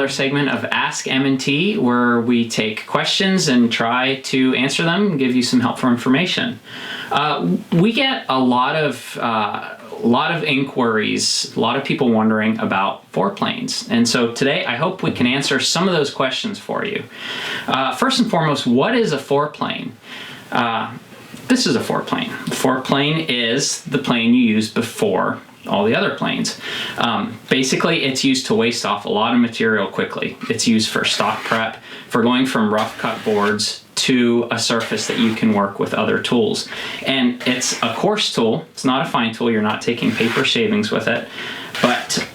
regular segment of Ask M&T, where we take questions and try to answer them and give you some helpful information. We get a lot of inquiries, a lot of people wondering about foreplanes. And so today I hope we can answer some of those questions for you. First and foremost, what is a foreplane? This is a foreplane. A foreplane is the plane you use before all the other planes. Basically, it's used to waste off a lot of material quickly. It's used for stock prep, for going from rough cut boards to a surface that you can work with other tools. And it's a coarse tool. It's not a fine tool. You're not taking paper shavings with it. But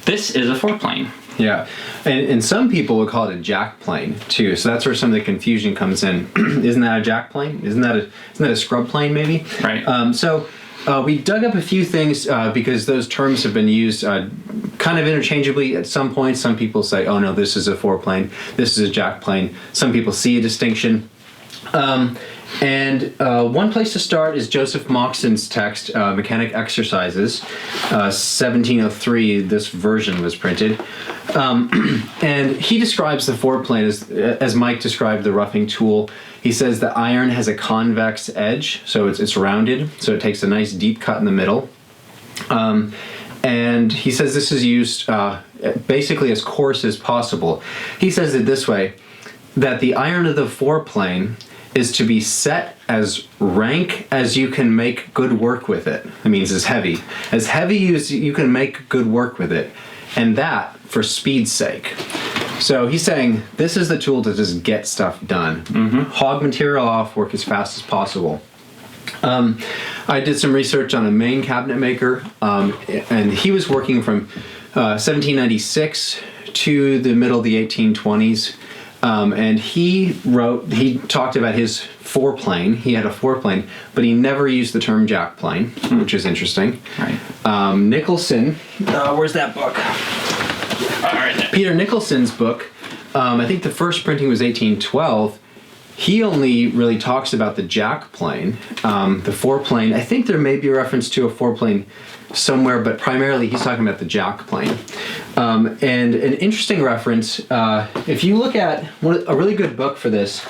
this is a foreplane. Yeah, and some people would call it a jack plane too. So that's where some of the confusion comes in. Isn't that a jack plane? Isn't that a scrub plane maybe? Right. We dug up a few things because those terms have been used kind of interchangeably at some point. Some people say, oh no, this is a foreplane, this is a jack plane. Some people see a distinction. One place to start is Joseph Moxon's text, Mechanic Exercises, 1703, this version was printed. And he describes the foreplane as Mike described the roughing tool. He says the iron has a convex edge, so it's rounded, so it takes a nice deep cut in the middle. And he says this is used basically as coarse as possible. He says it this way, that the iron of the foreplane is to be set as rank as you can make good work with it. It means as heavy as you can make good work with it, and that for speed's sake. So he's saying this is the tool to just get stuff done. Hog material off, work as fast as possible. I did some research on a Maine cabinet maker, and he was working from 1796 to the middle of the 1820s. And he talked about his foreplane. He had a foreplane, but he never used the term jack plane, which is interesting. Right. Nicholson, where's that book? Right there. Peter Nicholson's book, I think the first printing was 1812. He only really talks about the jack plane, the foreplane. I think there may be a reference to a foreplane somewhere, but primarily he's talking about the jack plane. And an interesting reference, if you look at a really good book for this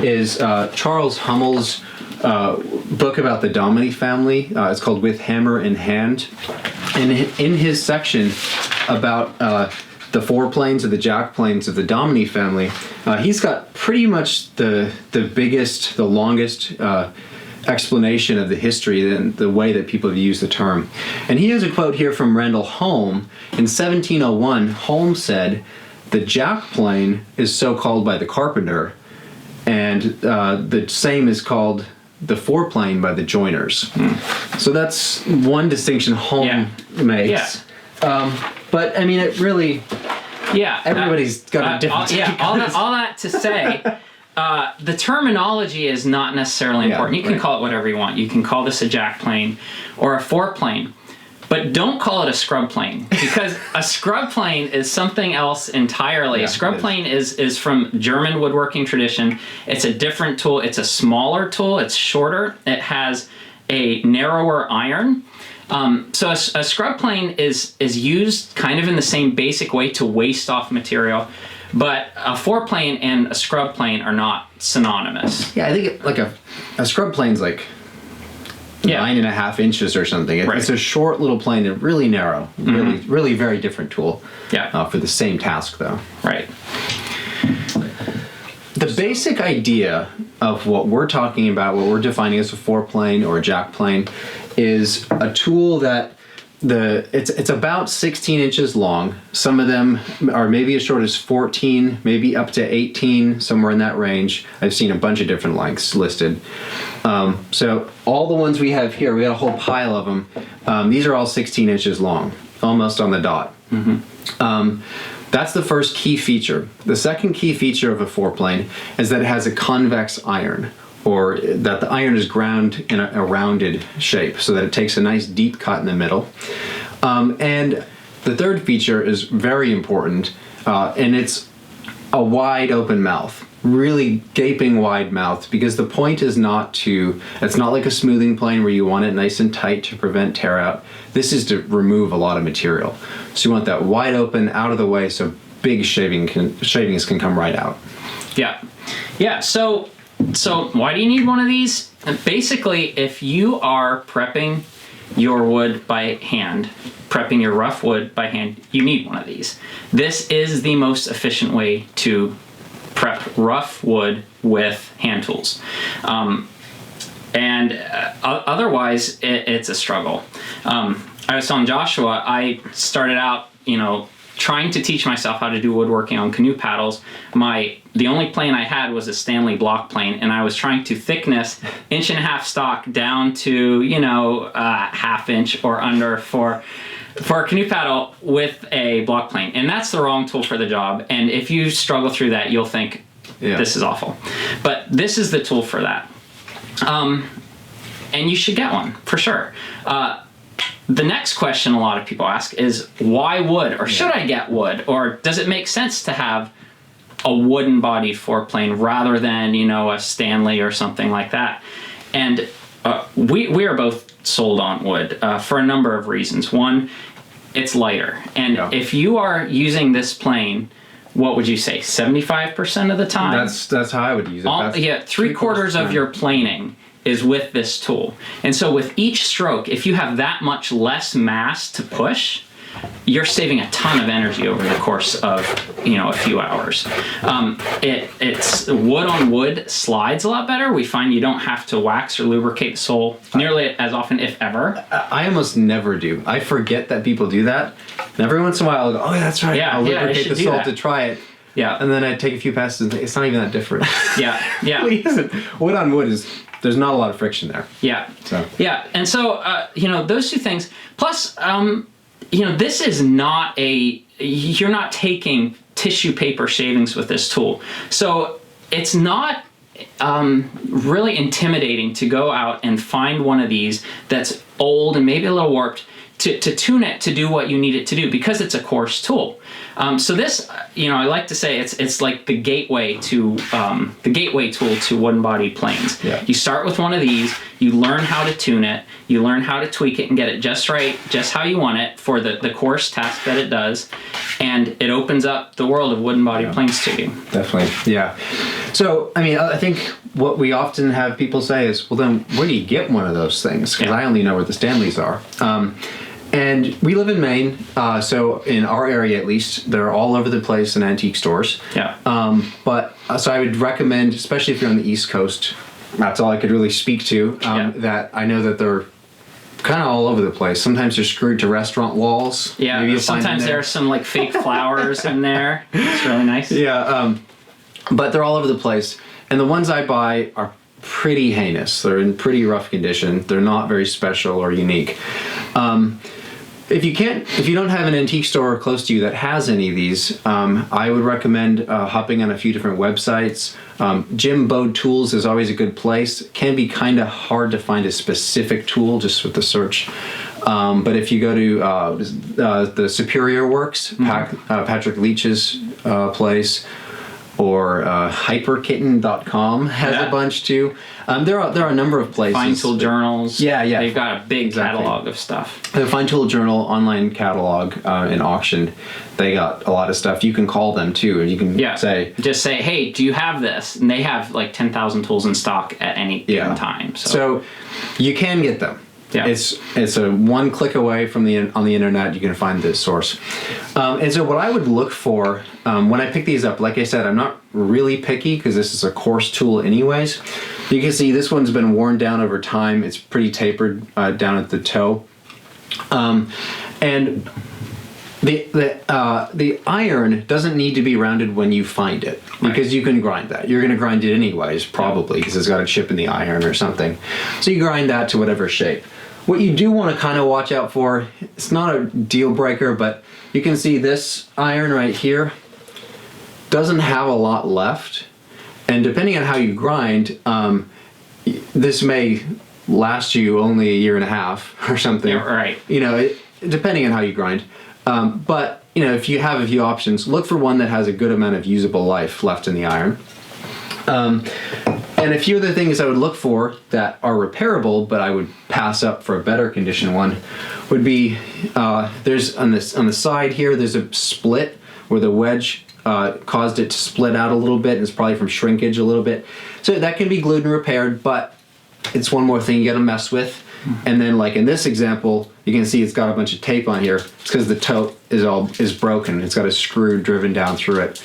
is Charles Hummel's book about the Dominy family. It's called With Hammer in Hand. And in his section about the foreplanes or the jack planes of the Dominy family, he's got pretty much the biggest, the longest explanation of the history and the way that people have used the term. And he has a quote here from Randall Holm. In 1701, Holm said, "The jack plane is so called by the carpenter, and the same is called the foreplane by the joiners." So that's one distinction Holm makes. But I mean, it really, everybody's got a different all that to say, the terminology is not necessarily important. You can call it whatever you want. You can call this a jack plane or a foreplane, but don't call it a scrub plane, because a scrub plane is something else entirely. A scrub plane is from German woodworking tradition. It's a different tool. It's a smaller tool. It's shorter. It has a narrower iron. So a scrub plane is used kind of in the same basic way to waste off material, but a foreplane and a scrub plane are not synonymous. Yeah, I think a scrub plane's like 9.5 inches or something. It's a short little plane and really narrow. Really very different tool. For the same task though. Right. The basic idea of what we're talking about, what we're defining as a foreplane or a jack plane, is a tool that it's about 16 inches long. Some of them are maybe as short as 14, maybe up to 18, somewhere in that range. I've seen a bunch of different lengths listed. So all the ones we have here, we got a whole pile of them. These are all 16 inches long, almost on the dot. That's the first key feature. The second key feature of a foreplane is that it has a convex iron, or that the iron is ground in a rounded shape so that it takes a nice deep cut in the middle. And the third feature is very important, and it's a wide open mouth. Really gaping wide mouth, because the point is it's not like a smoothing plane where you want it nice and tight to prevent tear out. This is to remove a lot of material. So you want that wide open, out of the way, so big shavings can come right out. Yeah. So why do you need one of these? Basically, if you are prepping your wood by hand, prepping your rough wood by hand, you need one of these. This is the most efficient way to prep rough wood with hand tools. Otherwise, it's a struggle. I was telling Joshua, I started out, trying to teach myself how to do woodworking on canoe paddles. The only plane I had was a Stanley block plane, and I was trying to thickness 1.5" stock down to ½ inch or under for a canoe paddle with a block plane, and that's the wrong tool for the job. And if you struggle through that, you'll think this is awful. But this is the tool for that, and you should get one for sure. The next question a lot of people ask is, why wood? Or should I get wood? Or does it make sense to have a wooden bodied foreplane rather than, a Stanley or something like that? And we are both sold on wood for a number of reasons. One, it's lighter. And if you are using this plane, what would you say, 75% of the time? That's how I would use it. Three-quarters of your planing is with this tool. And so with each stroke, if you have that much less mass to push, you're saving a ton of energy over the course of a few hours. It's wood on wood slides a lot better. We find you don't have to wax or lubricate the sole nearly as often, if ever. I almost never do. I forget that people do that. And every once in a while I'll go, oh, that's right. I'll lubricate the sole to try it. Yeah. And then I take a few passes and think, it's not even that different. Yeah. It really isn't. Wood on wood there's not a lot of friction there. Yeah. And so, those two things. Plus, this is not you're not taking tissue paper shavings with this tool. So it's not really intimidating to go out and find one of these that's old and maybe a little warped to tune it to do what you need it to do, because it's a coarse tool. So this, I like to say it's like the gateway tool to wooden body planes. Yeah. You start with one of these, you learn how to tune it, you learn how to tweak it and get it just right, just how you want it for the coarse task that it does, and it opens up the world of wooden body planes to you. Definitely, yeah. So, I think what we often have people say is, well, then where do you get one of those things? Because I only know where the Stanleys are. And we live in Maine, so in our area at least, they're all over the place in antique stores. Yeah. So I would recommend, especially if you're on the East Coast, that's all I could really speak to, that I know that they're kind of all over the place. Sometimes they're screwed to restaurant walls. Yeah, maybe sometimes there are some like fake flowers in there. It's really nice. Yeah, but they're all over the place. And the ones I buy are pretty heinous. They're in pretty rough condition. They're not very special or unique. If you don't have an antique store close to you that has any of these, I would recommend hopping on a few different websites. Jim Bode Tools is always a good place. It can be kind of hard to find a specific tool just with the search. But if you go to the Superior Works, Patrick Leach's place, or hyperkitten.com has a bunch too. There are a number of places. Fine Tool Journals. Yeah. They've got a big catalog of stuff. The Fine Tool Journal online catalog in auction, they got a lot of stuff. You can call them too, and you can just say, hey, do you have this? And they have like 10,000 tools in stock at any given time. So you can get them. Yeah. It's a one click away from on the internet. You can find this source. And so what I would look for when I pick these up, like I said, I'm not really picky because this is a coarse tool anyways. You can see this one's been worn down over time. It's pretty tapered down at the toe. And the iron doesn't need to be rounded when you find it, because you can grind that. You're going to grind it anyways, probably, because it's got a chip in the iron or something. So you grind that to whatever shape. What you do want to kind of watch out for, it's not a deal breaker, but you can see this iron right here doesn't have a lot left. And depending on how you grind, this may last you only a year and a half or something. Yeah, right. Depending on how you grind. But if you have a few options, look for one that has a good amount of usable life left in the iron. And a few other things I would look for that are repairable, but I would pass up for a better condition one, would be there's on the side here, there's a split where the wedge caused it to split out a little bit, and it's probably from shrinkage a little bit. So that can be glued and repaired, but it's one more thing you got to mess with. And then, like in this example, you can see it's got a bunch of tape on here. It's because the toe is broken. It's got a screw driven down through it.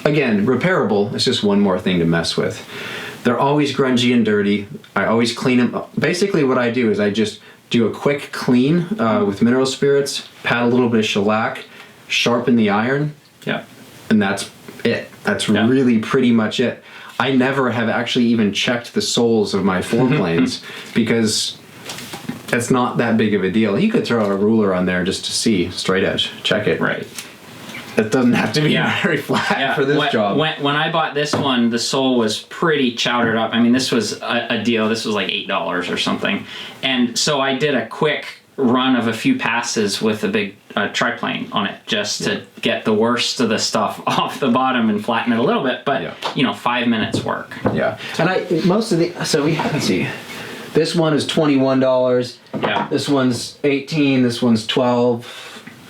Again, repairable. It's just one more thing to mess with. They're always grungy and dirty. I always clean them. Basically, what I do is I just do a quick clean with mineral spirits, pat a little bit of shellac, sharpen the iron, and that's it. That's really pretty much it. I never have actually even checked the soles of my Fore planes because it's not that big of a deal. You could throw a ruler on there just to see straight edge, check it. Right. It doesn't have to be very flat for this job. When I bought this one, the sole was pretty chowdered up. I mean, this was a deal. This was like $8 or something. And so I did a quick run of a few passes with a big triplane on it just to get the worst of the stuff off the bottom and flatten it a little bit. But, 5 minutes work. Yeah. And let's see. This one is $21. Yeah. This one's $18. This one's $12.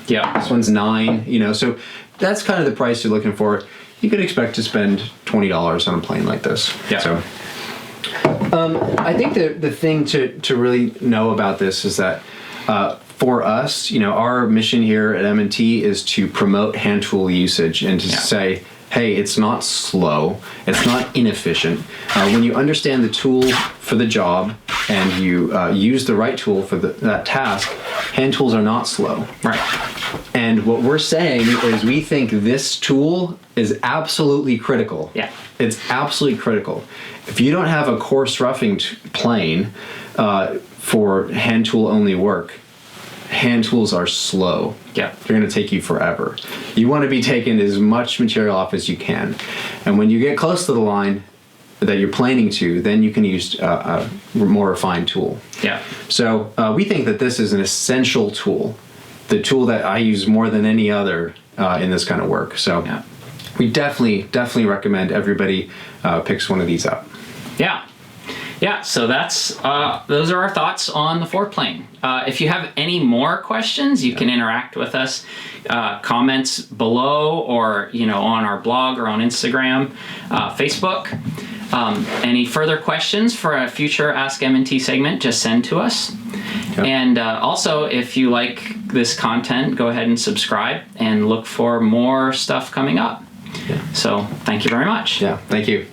Yeah. This one's $9. So that's kind of the price you're looking for. You could expect to spend $20 on a plane like this. Yeah. So I think the thing to really know about this is that for us, our mission here at M&T is to promote hand tool usage and to say, hey, it's not slow, it's not inefficient. When you understand the tool for the job and you use the right tool for that task, hand tools are not slow. Right. And what we're saying is we think this tool is absolutely critical. Yeah. It's absolutely critical. If you don't have a coarse roughing plane for hand tool only work, hand tools are slow. Yeah. They're going to take you forever. You want to be taking as much material off as you can. And when you get close to the line that you're planing to, then you can use a more refined tool. Yeah. So we think that this is an essential tool, the tool that I use more than any other in this kind of work. So we definitely recommend everybody picks one of these up. Yeah. Yeah, so those are our thoughts on the Fore plane. If you have any more questions, you can interact with us. Comments below, or on our blog or on Instagram, Facebook. Any further questions for a future Ask M&T segment, just send to us. Yep. And also, if you like this content, go ahead and subscribe and look for more stuff coming up. Yeah. So thank you very much. Yeah, thank you.